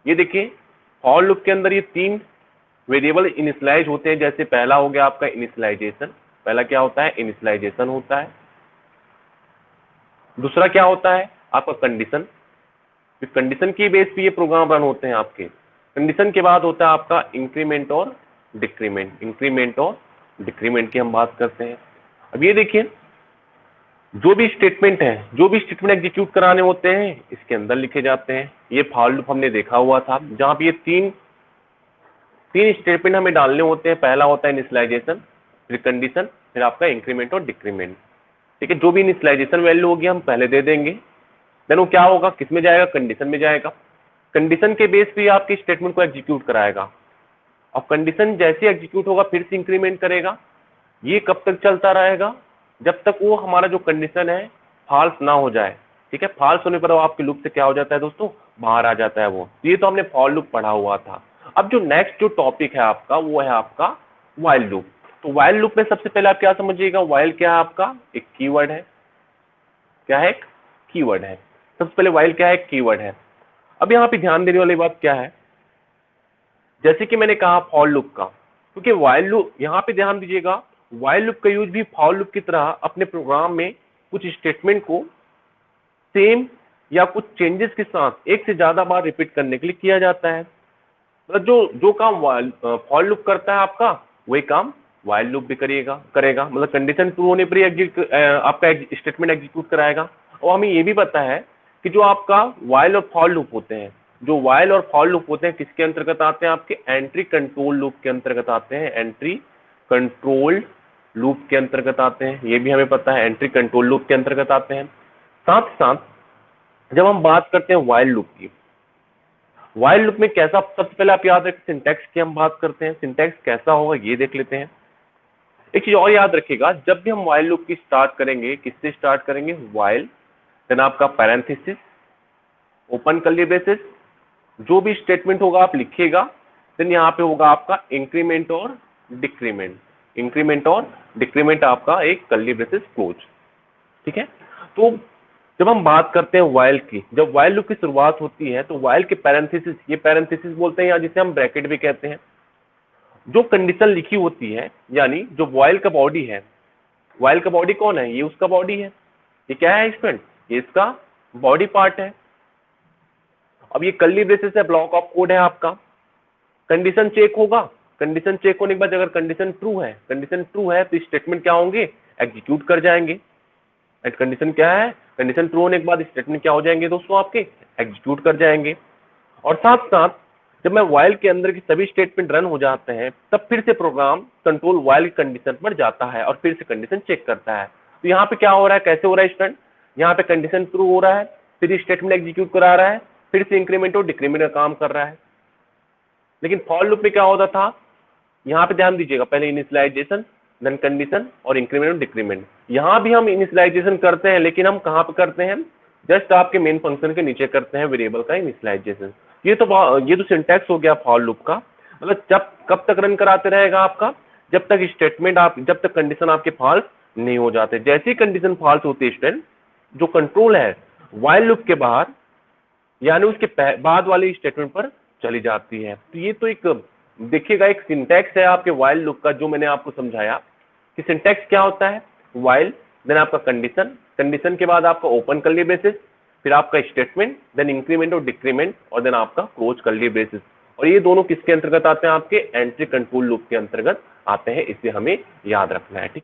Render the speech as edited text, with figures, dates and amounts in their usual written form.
ये देखिए for loop के अंदर ये 3 वेरिएबल इनिशियलाइज होते हैं। जैसे पहला हो गया आपका इनिशियलाइजेशन, पहला क्या होता है इनिशियलाइजेशन होता है। दूसरा क्या होता है आपका कंडीशन, कंडीशन की बेस पे ये प्रोग्राम रन होते हैं आपके। कंडीशन के बाद होता है आपका इंक्रीमेंट और डिक्रीमेंट, इंक्रीमेंट और डिक्रीमेंट की हम बात करते हैं। अब ये देखिए जो भी स्टेटमेंट है, जो भी स्टेटमेंट एग्जीक्यूट कराने होते हैं इसके अंदर लिखे जाते हैं। ये फॉर लूप हमने देखा हुआ था जहां पे ये तीन स्टेटमेंट हमें डालने होते हैं। पहला होता है इनिशियलाइजेशन, फिर कंडीशन, फिर आपका इंक्रीमेंट और डिक्रीमेंट। ठीक है, जो भी इनिशियलाइजेशन वैल्यू होगी हम पहले दे देंगे, देन वो क्या होगा किस में जाएगा कंडीशन में जाएगा। कंडीशन के बेस पे आपके स्टेटमेंट को एग्जीक्यूट कराएगा और कंडीशन जैसे एग्जीक्यूट होगा फिर से इंक्रीमेंट करेगा। ये कब तक चलता रहेगा जब तक वो हमारा जो कंडीशन है फॉल्स ना हो जाए। ठीक है, फॉल्स होने पर वो आपके लूप से क्या हो जाता है दोस्तों बाहर आ जाता है वो। ये तो हमने फॉर लूप पढ़ा हुआ था। अब जो नेक्स्ट जो टॉपिक है आपका वो है आपका व्हाइल लूप। तो व्हाइल लूप में सबसे पहले आप क्या समझिएगा, व्हाइल क्या है आपका एक कीवर्ड है। क्या है एक कीवर्ड है। सबसे पहले व्हाइल क्या है एक कीवर्ड है। अब यहाँ पे ध्यान देने वाली बात क्या है, जैसे कि मैंने कहा फॉर लूप का, क्योंकि व्हाइल लूप यहाँ पे ध्यान दीजिएगा, व्हाइल लूप का यूज भी फॉर लूप की तरह अपने प्रोग्राम में कुछ स्टेटमेंट को सेम या कुछ चेंजेस के साथ एक से ज्यादा बार रिपीट करने के लिए किया जाता है। मतलब जो काम फॉर लूप करता है आपका वही काम व्हाइल लूप भी करेगा। मतलब कंडीशन ट्रू होने पर ही आपका स्टेटमेंट एग्जीक्यूट कराएगा। और हमें ये भी पता है कि जो आपका व्हाइल और फॉर लूप होते हैं, जो व्हाइल और फॉर लूप होते हैं किसके अंतर्गत आते हैं आपके एंट्री कंट्रोल लूप के अंतर्गत आते हैं। एंट्री कंट्रोल लूप के अंतर्गत आते हैं, ये भी हमें पता है एंट्री कंट्रोल लूप के अंतर्गत आते हैं। साथ साथ जब हम बात करते हैं व्हाइल लूप की, व्हाइल लूप में कैसा, सबसे पहले आप याद रखें सिंटैक्स की हम बात करते हैं। सिंटैक्स कैसा होगा ये देख लेते हैं। एक चीज और याद रखिएगा, जब भी हम व्हाइल लूप की स्टार्ट करेंगे किससे स्टार्ट करेंगे व्हाइल, देन आपका पैरेंथेसिस, ओपन कर्ली ब्रेसेस, जो भी स्टेटमेंट होगा आप लिखिएगा, देन यहाँ पे होगा आपका इंक्रीमेंट और डिक्रीमेंट, इंक्रीमेंट और डिक्रीमेंट आपका एक कर्ली ब्रेसेस क्लोज। ठीक है, तो जब हम बात करते हैं व्हाइल की, जब व्हाइल लूप की शुरुआत होती है तो व्हाइल के पैरेंथेसिस, ये पैरेंथेसिस बोलते हैं या जिसे हम ब्रैकेट भी कहते हैं, जो कंडीशन लिखी होती है, यानी जो व्हाइल का बॉडी है, व्हाइल का बॉडी कौन है, ये उसका बॉडी है। ये क्या है स्टूडेंट, ये इसका बॉडी पार्ट है। अब ये कर्ली ब्रेसेस है, ब्लॉक ऑफ कोड है आपका। कंडीशन चेक होगा, कंडीशन चेक होने के बाद अगर कंडीशन ट्रू है, कंडीशन ट्रू है तो स्टेटमेंट क्या होंगे एग्जीक्यूट कर जाएंगे। एंड कंडीशन क्या है, कंडीशन ट्रू होने के बाद स्टेटमेंट क्या हो जाएंगे दोस्तों आपके एग्जीक्यूट कर जाएंगे। और साथ साथ जब मैं व्हाइल के अंदर की सभी स्टेटमेंट रन हो जाते हैं तब फिर से प्रोग्राम कंट्रोल व्हाइल कंडीशन पर जाता है और फिर से कंडीशन चेक करता है। तो यहाँ पे क्या हो रहा है, कैसे हो रहा है स्टूडेंट, यहाँ पे कंडीशन ट्रू हो रहा है, फिर स्टेटमेंट एग्जीक्यूट करा रहा है, फिर से इंक्रीमेंट और डिक्रीमेंट का काम कर रहा है। लेकिन फॉर लूप में क्या होता था, यहाँ पे ध्यान दीजिएगा, पहले इनिशियलाइजेशन, देन कंडीशन और इंक्रीमेंट और डिक्रीमेंट। यहाँ भी हम इनिशियलाइजेशन करते हैं, लेकिन हम कहाँ पे करते हैं, जस्ट आपके मेन फंक्शन के नीचे करते हैं वेरिएबल का इनिशियलाइजेशन। ये तो सिंटैक्स हो गया फॉर लूप का। मतलब जब कब तक रन कराते रहेगा आपका, जब तक स्टेटमेंट आप, जब तक कंडीशन आपके फॉल्स नहीं हो जाते। जैसे ही कंडीशन फॉल्स होती है स्टूडेंट, जो कंट्रोल है व्हाइल लूप के बाहर यानी उसके बाद वाली स्टेटमेंट पर चली जाती है। तो ये तो एक देखिएगा एक सिंटैक्स है आपके व्हाइल लूप का, जो मैंने आपको समझाया कि सिंटैक्स क्या होता है, व्हाइल, देन आपका कंडीशन, कंडीशन के बाद आपका ओपन कर्ली ब्रेसेस, फिर आपका स्टेटमेंट, देन इंक्रीमेंट और डिक्रीमेंट, और देन आपका क्लोज कर्ली ब्रेसेस। और ये दोनों किसके अंतर्गत आते हैं, आपके एंट्री कंट्रोल लूप के अंतर्गत आते हैं, इसे हमें याद रखना है। ठीक।